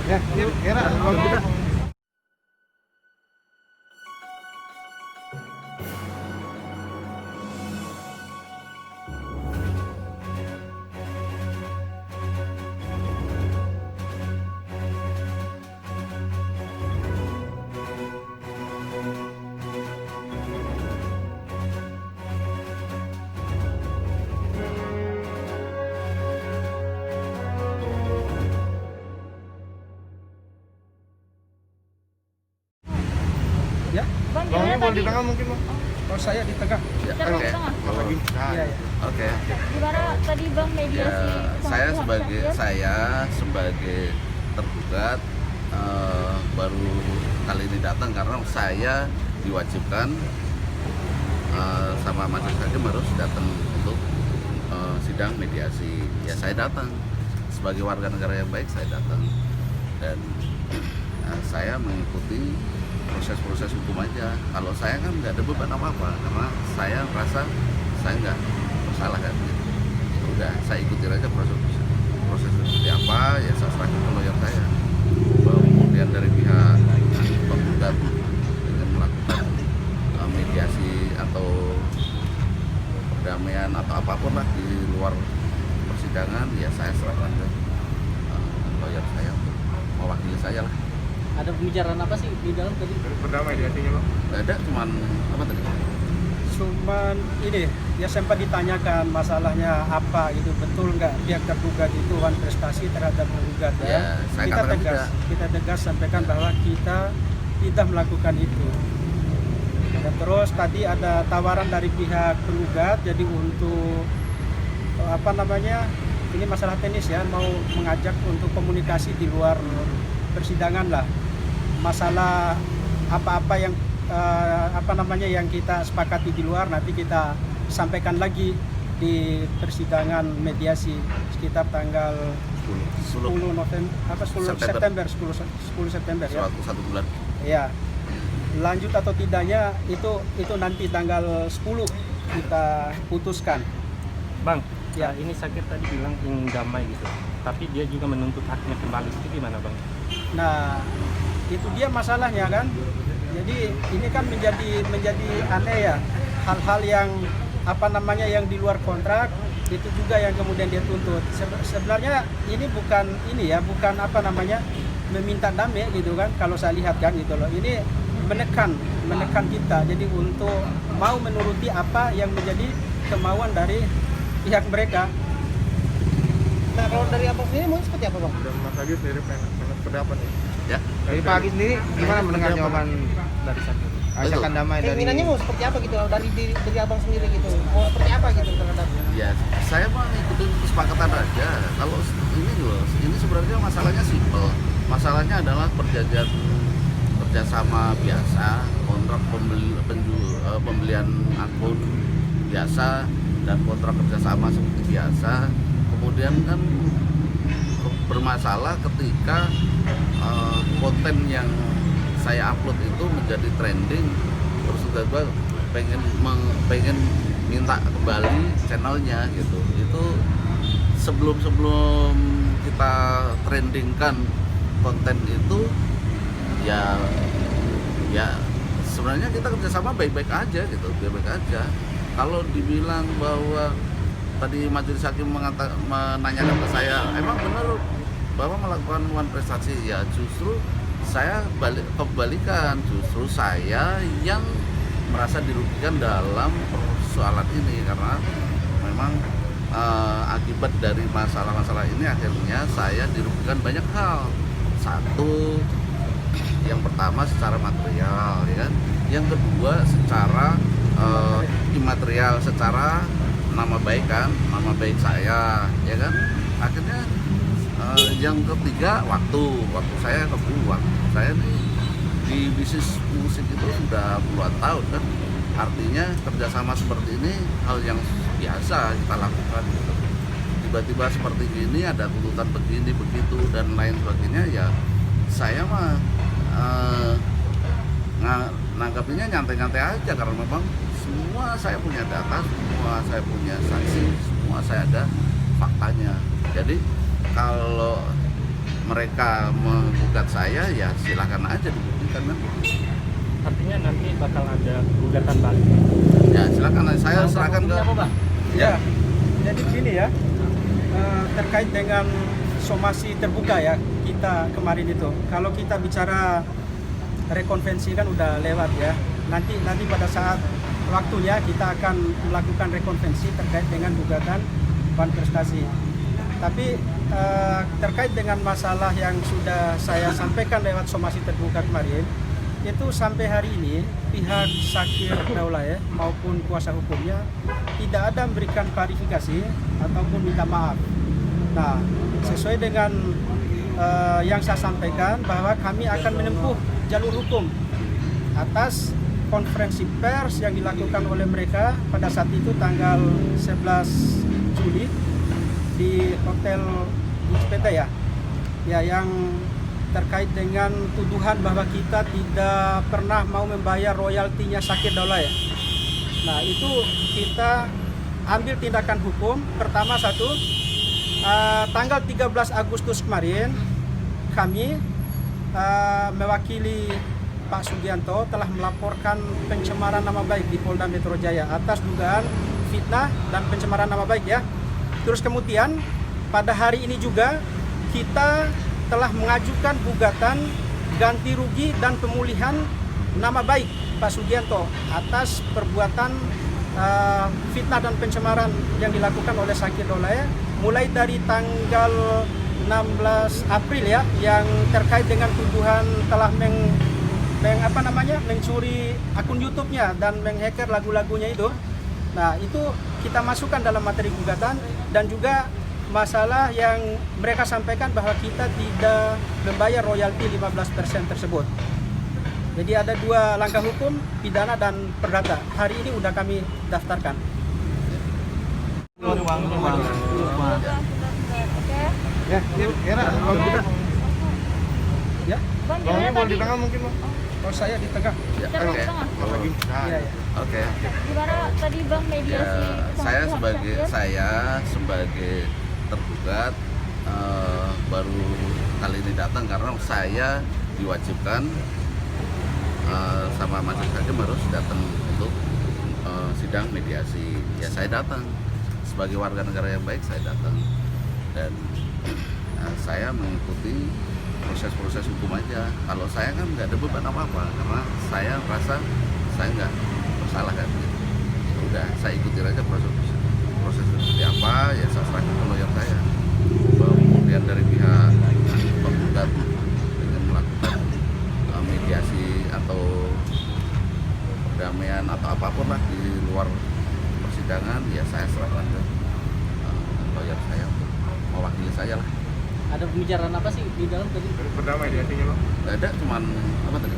Ya, kira Ya, Bang, Bang, ini gimana boleh tadi? di tengah mungkin, Bang. kalau saya di tengah. Ya, Kita oke. di tengah. Lagi. Nah, Iya, ya. Oke. Gimana tadi Bang Ya, mediasi sama saya pihak sebagai Syahrir? tergugat baru kali ini datang karena saya diwajibkan sama majelis hakim harus datang untuk sidang mediasi. Ya saya datang sebagai warga negara yang baik, saya datang dan saya mengikuti proses-proses hukum aja. Kalau saya kan nggak ada beban apa-apa karena saya merasa saya nggak bersalah kan gitu. Ya udah saya ikutin aja proses seperti apa ya saya serahkan ke lawyer saya. Bahwa kemudian dari pihak penggugat dengan melakukan mediasi atau perdamaian atau apapun lah di luar persidangan ya saya serahkan ke lawyer saya untuk mewakili saya lah. Ada pembicaraan apa sih di dalam tadi? berdamai mediasinya, Bang. Nggak ada cuman apa tadi? Cuman ini ya sempat ditanyakan masalahnya apa gitu, betul nggak pihak tergugat itu wan prestasi terhadap penggugat Ya, ya. saya Kita katakan tegas, tidak. kita tegas sampaikan bahwa kita tidak melakukan itu. Dan terus tadi ada tawaran dari pihak penggugat, jadi untuk apa namanya, ini masalah teknis ya, mau mengajak untuk komunikasi di luar persidangan lah. Masalah apa-apa yang yang kita sepakati di luar nanti kita sampaikan lagi di persidangan mediasi sekitar tanggal 10 November 10 September 10 September ya. Satu bulan. Ya. Lanjut atau tidaknya itu nanti tanggal 10 kita putuskan. Bang, Ya. ini Syahrir tadi bilang ingin damai gitu, tapi dia juga menuntut haknya kembali. Itu gimana Bang? Nah, itu dia masalahnya kan. Jadi ini kan menjadi aneh ya. Hal-hal yang yang di luar kontrak itu juga yang kemudian dia tuntut. Sebenarnya ini bukan meminta damai gitu kan, kalau saya lihat kan gitu loh. Ini menekan kita. Jadi untuk mau menuruti apa yang menjadi kemauan dari pihak mereka. Nah, kalau dari abang sendiri mau seperti apa, Bang? Dan Mas Agi sendiri pengen seperti apa nih? Ya. Dari Pak Agi sendiri gimana mendengar jawaban Dari Syahrir. ajakan damai dari Keinginannya mau seperti apa gitu dari abang sendiri gitu? Mau seperti apa gitu terhadap? Ya, saya mah ngikutin kesepakatan aja. Kalau ini loh, ini sebenarnya masalahnya simpel. Masalahnya adalah perjanjian kerjasama biasa, kontrak pembelian akun biasa dan kontrak kerjasama seperti biasa. Kemudian kan bermasalah ketika konten yang saya upload itu menjadi trending, terus tiba-tiba pengen minta kembali channelnya gitu. Itu sebelum kita trendingkan konten itu ya sebenarnya kita kerjasama baik-baik aja gitu, baik-baik aja. Kalau dibilang bahwa tadi majelis hakim menanyakan ke saya, emang benar bahwa melakukan wan prestasi? Ya justru saya kebalikan, justru saya yang merasa dirugikan dalam persoalan ini karena memang akibat dari masalah-masalah ini akhirnya saya dirugikan banyak hal. Satu, yang pertama secara material, ya kan. Yang kedua secara imaterial, secara nama baik kan, nama baik saya, ya kan. Akhirnya yang ketiga waktu saya kebuang. Saya nih di bisnis musik itu sudah puluhan tahun kan. Artinya kerjasama seperti ini hal yang biasa kita lakukan gitu. Tiba-tiba seperti ini ada tuntutan begini begitu dan lain sebagainya, ya saya mah nanggapinya nyantai-nyantai aja karena memang semua saya punya data, semua saya punya saksi, semua saya ada faktanya. Jadi kalau mereka menggugat saya, ya silakan aja dibuktikan kan. Artinya nanti bakal ada gugatan balik. Ya silakan, saya serahkan ke. Ya, jadi begini ya, terkait dengan somasi terbuka ya kita kemarin itu. Kalau kita bicara rekonvensi kan udah lewat ya. Nanti pada saat waktunya kita akan melakukan rekonvensi terkait dengan gugatan Wan Prestasi. Tapi terkait dengan masalah yang sudah saya sampaikan lewat somasi terbuka kemarin, itu sampai hari ini pihak Shakir Daulay ya, maupun kuasa hukumnya tidak ada memberikan klarifikasi ataupun minta maaf. Nah, sesuai dengan yang saya sampaikan bahwa kami akan menempuh jalur hukum atas konferensi pers yang dilakukan oleh mereka pada saat itu tanggal 11 Juli di Hotel Cipete ya, yang terkait dengan tuduhan bahwa kita tidak pernah mau membayar royaltinya Shakir Daulay. Nah, itu kita ambil tindakan hukum. Pertama tanggal 13 Agustus kemarin kami mewakili Pak Sugianto telah melaporkan pencemaran nama baik di Polda Metro Jaya atas dugaan fitnah dan pencemaran nama baik ya. Terus kemudian pada hari ini juga kita telah mengajukan gugatan ganti rugi dan pemulihan nama baik Pak Sugianto atas perbuatan fitnah dan pencemaran yang dilakukan oleh Shakir Daulay mulai dari tanggal 16 April ya, yang terkait dengan tuduhan telah mencuri akun YouTube-nya dan menghacker lagu-lagunya itu. Nah, itu kita masukkan dalam materi gugatan, dan juga masalah yang mereka sampaikan bahwa kita tidak membayar royalti 15% tersebut. Jadi ada dua langkah hukum, pidana dan perdata. Hari ini udah kami daftarkan. Ya, Era, kalau kita Ya, Bang, bawangnya gimana boleh di tadi? tengah mungkin, Bang. kalau saya di tengah. Ya, Tengah, oke. tengah. Lagi. Nah, Iya, ya. Oke. Gimana tadi Bang mediasi Ya, sama saya pihak sebagai Shakir? tergugat baru kali ini datang karena saya diwajibkan sama majelis hakim harus datang untuk sidang mediasi. Ya saya datang sebagai warga negara yang baik, saya datang dan saya mengikuti proses-proses hukum aja. Kalau saya kan nggak ada beban apa-apa karena saya merasa saya nggak bersalah kan. Gitu. Udah saya ikutin aja proses seperti apa ya, saya serahkan ke lawyer saya. Kemudian dari pihak penggugat dengan melakukan mediasi atau perdamaian atau apapun lah di luar persidangan, ya saya serahkan ke lawyer saya untuk mewakili saya lah. Ada pembicaraan apa sih di dalam tadi? berdamai di hatinya, Bang. Nggak ada, cuman apa tadi?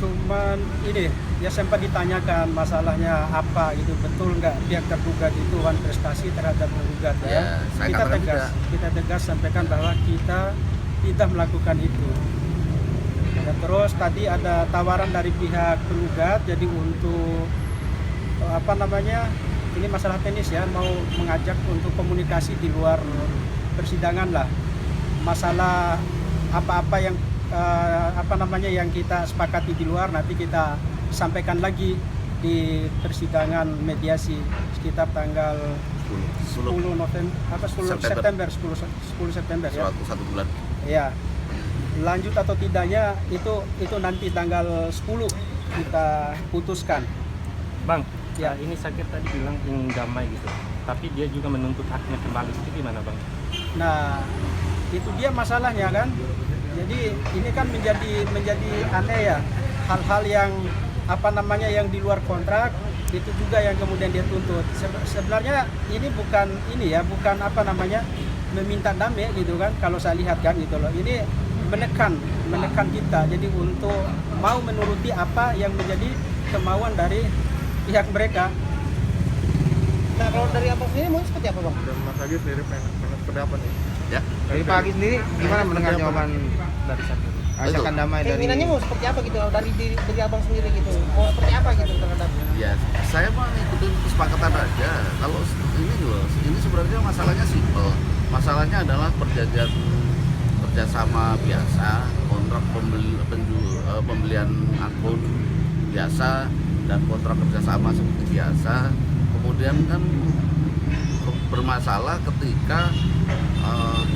Cuman ini ya, sempat ditanyakan masalahnya apa gitu, betul nggak pihak tergugat itu Wan Prestasi terhadap penggugat ya. Ya, saya katakan Kita tegas sampaikan bahwa kita tidak melakukan itu. Dan terus tadi ada tawaran dari pihak penggugat, jadi untuk ini masalah teknis ya, mau mengajak untuk komunikasi di luar persidangan lah, masalah apa-apa yang yang kita sepakati di luar nanti kita sampaikan lagi di persidangan mediasi sekitar tanggal 10 September 10 September ya. Suatu satu bulan. Ya. Lanjut atau tidaknya itu nanti tanggal 10 kita putuskan. Bang, Ya. ini Shakir tadi bilang ingin damai gitu, tapi dia juga menuntut haknya kembali. Itu gimana, Bang? Nah, itu dia masalahnya kan. Jadi ini kan menjadi aneh ya, hal-hal yang yang di luar kontrak itu juga yang kemudian dia tuntut. Sebenarnya ini bukan meminta damai gitu kan, kalau saya lihat kan gitu loh. Ini menekan kita, jadi untuk mau menuruti apa yang menjadi kemauan dari pihak mereka. Nah, kalau dari abang sendiri mau seperti apa, Bang? Dan Mas Agis sendiri pengen pendapat nih. Ya. Dari Pak Agis sendiri gimana mendengar jawaban Dari Shakir. ajakan damai dari Keinginannya mau seperti apa gitu dari abang sendiri gitu? Mau seperti apa gitu terhadap? Ya, saya mau ngikutin kesepakatan aja. Kalau ini sebenarnya masalahnya simpel. Masalahnya adalah perjanjian kerjasama biasa, kontrak pembelian akun biasa dan kontrak kerjasama seperti biasa. Kemudian kan bermasalah ketika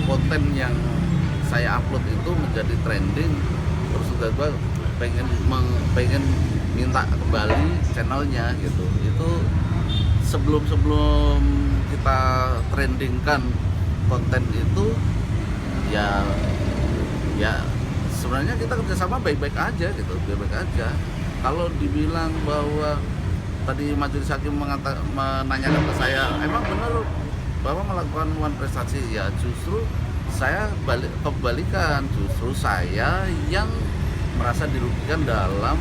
konten yang saya upload itu menjadi trending, terus tiba-tiba pengen minta kembali channelnya gitu. Itu sebelum kita trendingkan konten itu ya sebenarnya kita kerjasama baik-baik aja gitu, baik-baik aja. Kalau dibilang bahwa tadi majelis hakim menanyakan ke saya, emang benar bahwa melakukan one prestasi, ya justru saya kebalikan, justru saya yang merasa dirugikan dalam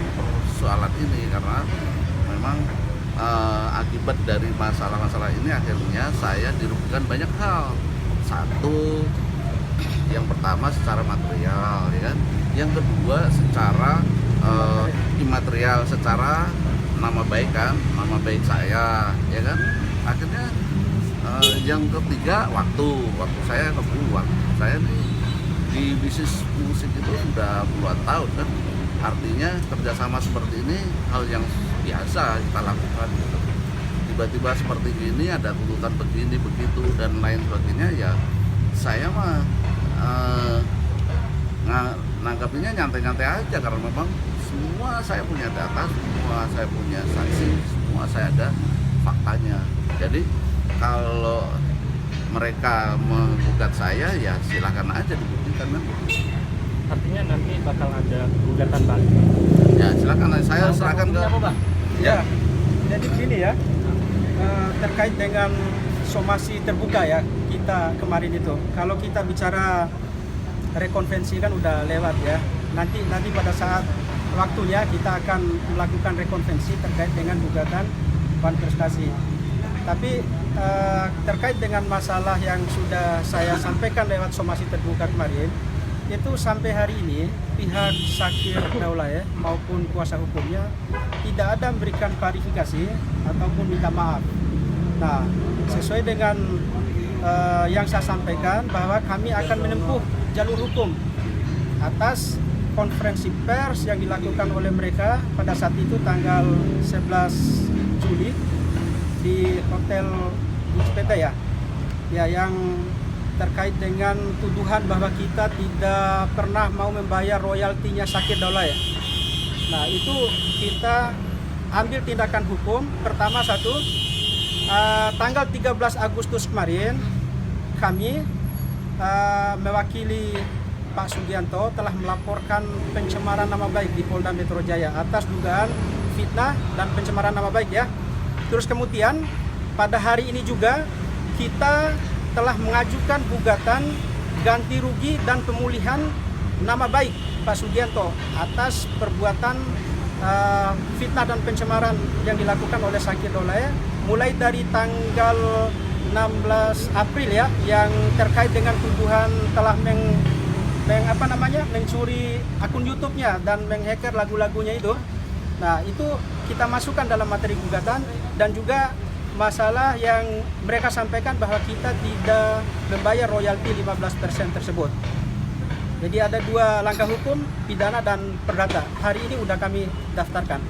persoalan ini karena memang akibat dari masalah-masalah ini akhirnya saya dirugikan banyak hal. Satu, yang pertama secara material, ya kan. Yang kedua secara imaterial, secara nama baik kan, nama baik saya, ya kan. Akhirnya yang ketiga waktu saya kebuang. Saya nih di bisnis musik itu sudah puluhan tahun kan. Artinya kerjasama seperti ini hal yang biasa kita lakukan gitu. Tiba-tiba seperti ini ada tuntutan begini begitu dan lain sebagainya, ya saya mah nangkapinnya nyantai-nyantai aja karena memang semua saya punya data, semua saya punya saksi, semua saya ada faktanya. Jadi kalau mereka menggugat saya ya silakan aja dibuktikan kan. Artinya nanti bakal ada gugatan balik. Ya silakan, saya serahkan ke Ya, jadi begini ya, terkait dengan somasi terbuka ya kita kemarin itu. Kalau kita bicara rekonvensi kan udah lewat ya. Nanti pada saat waktunya kita akan melakukan rekonvensi terkait dengan gugatan one prestasi. Tapi terkait dengan masalah yang sudah saya sampaikan lewat somasi terbuka kemarin, itu sampai hari ini pihak Shakir Daulay ya, maupun kuasa hukumnya tidak ada memberikan klarifikasi ataupun minta maaf. Nah, sesuai dengan yang saya sampaikan bahwa kami akan menempuh jalur hukum atas konferensi pers yang dilakukan oleh mereka pada saat itu tanggal 11 Juli di Hotel PT ya, yang terkait dengan tuduhan bahwa kita tidak pernah mau membayar royaltinya Shakir Daulay. Nah, itu kita ambil tindakan hukum. Pertama tanggal 13 Agustus kemarin kami mewakili Pak Sugianto telah melaporkan pencemaran nama baik di Polda Metro Jaya atas dugaan fitnah dan pencemaran nama baik ya. Terus kemudian pada hari ini juga kita telah mengajukan gugatan ganti rugi dan pemulihan nama baik Pak Sugianto atas perbuatan fitnah dan pencemaran yang dilakukan oleh Shakir Daulay mulai dari tanggal 16 April ya, yang terkait dengan tuduhan telah mencuri akun YouTube-nya dan menghacker lagu-lagunya itu. Nah, itu kita masukkan dalam materi gugatan, dan juga masalah yang mereka sampaikan bahwa kita tidak membayar royalti 15% tersebut. Jadi ada dua langkah hukum, pidana dan perdata. Hari ini udah kami daftarkan.